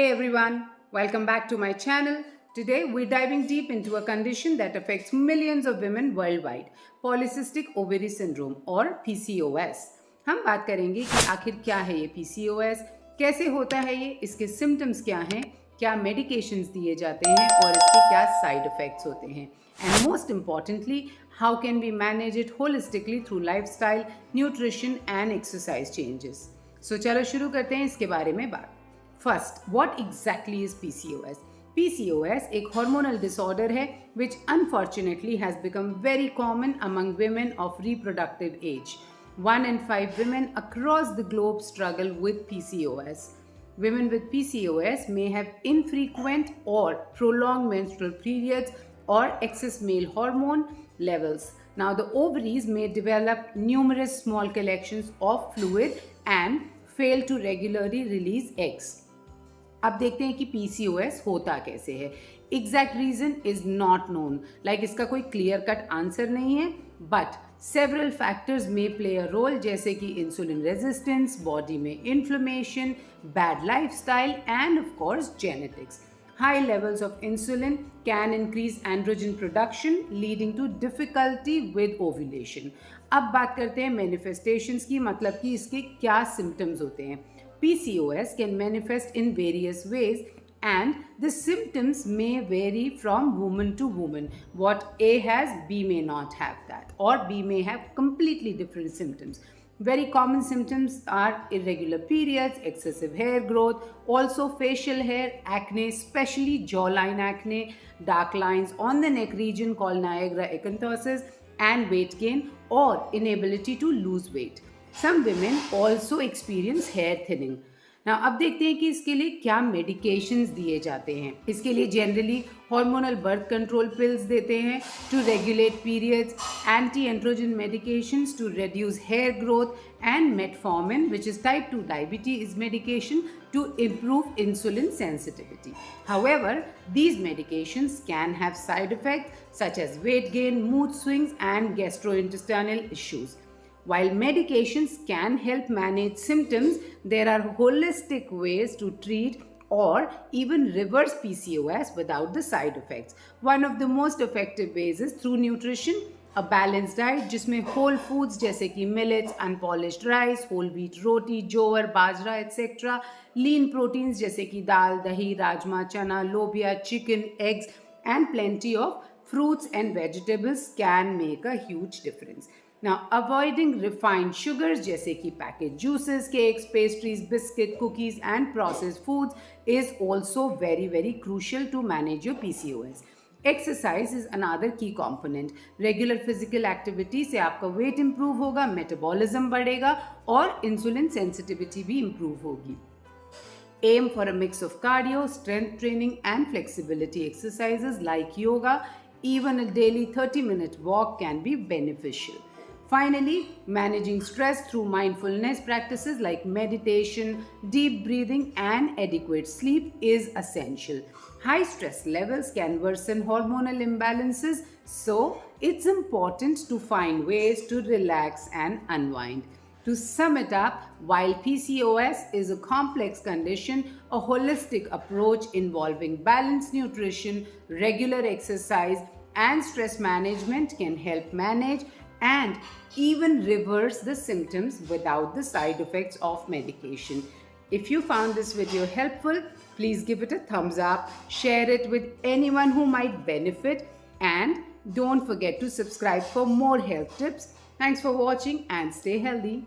Hey everyone, welcome back to my channel. Today we're diving deep into a condition that affects millions of women worldwide, polycystic ovary syndrome or PCOS. हम बात करेंगे कि आखिर क्या है ये PCOS, कैसे होता है ये, इसके सिम्टम्स क्या हैं, क्या मेडिकेशंस दिए जाते हैं और इसके क्या साइड इफेक्ट्स होते हैं, and most importantly, how can we manage it holistically through lifestyle, nutrition and exercise changes. So चलो शुरू करते हैं इसके बारे में बात. First, what exactly is PCOS? PCOS एक hormonal disorder है which unfortunately has become very common among women of reproductive age. 1 in 5 women across the globe struggle with PCOS. Women with PCOS may have infrequent or prolonged menstrual periods or excess male hormone levels. Now, the ovaries may develop numerous small collections of fluid and fail to regularly release eggs. अब देखते हैं कि PCOS होता कैसे है. Exact reason is not known. Like इसका कोई clear cut answer नहीं है, बट सेवरल फैक्टर्स में प्ले अ रोल, जैसे कि इंसुलिन रेजिस्टेंस, बॉडी में inflammation, bad lifestyle and of course genetics. High levels of insulin can increase androgen production, leading to difficulty with ovulation. अब बात करते हैं manifestations की, मतलब कि इसके क्या symptoms होते हैं. PCOS can manifest in various ways and the symptoms may vary from woman to woman. What A has, B may not have that, or B may have completely different symptoms. Very common symptoms are irregular periods, excessive hair growth, also facial hair, acne, especially jawline acne, dark lines on the neck region called Niagara acanthosis, and weight gain or inability to lose weight. Some women also experience hair thinning. Now, अब देखते हैं कि इसके लिए क्या medications दिए जाते हैं. इसके लिए generally hormonal birth control pills देते हैं to regulate periods, anti androgen medications to reduce hair growth, and metformin, which is type 2 diabetes medication to improve insulin sensitivity. However, these medications can have side effects such as weight gain, mood swings, and gastrointestinal issues. While medications can help manage symptoms, there are holistic ways to treat or even reverse PCOS without the side effects. One of the most effective ways is through nutrition. A balanced diet जिसमें whole foods जैसे कि millets, unpolished rice, whole wheat roti, jowar, bajra etc. Lean proteins जैसे कि दाल, दही, राजमा, चना, लोबिया, chicken, eggs and plenty of fruits and vegetables can make a huge difference. Now, avoiding refined sugars जैसे कि packaged juices, cakes, pastries, biscuit, cookies and processed foods is also very crucial to manage your PCOS. Exercise is another key component. Regular physical activity से आपका weight improve होगा, metabolism बढ़ेगा और insulin sensitivity भी improve होगी. Aim for a mix of cardio, strength training and flexibility exercises like yoga. Even a daily 30-minute walk can be beneficial. Finally, managing stress through mindfulness practices like meditation, deep breathing, and adequate sleep is essential. High stress levels can worsen hormonal imbalances, so it's important to find ways to relax and unwind. To sum it up, while PCOS is a complex condition, a holistic approach involving balanced nutrition, regular exercise, and stress management can help manage and even reverse the symptoms without the side effects of medication. If you found this video helpful, please give it a thumbs up, share it with anyone who might benefit, and don't forget to subscribe for more health tips. Thanks for watching and stay healthy.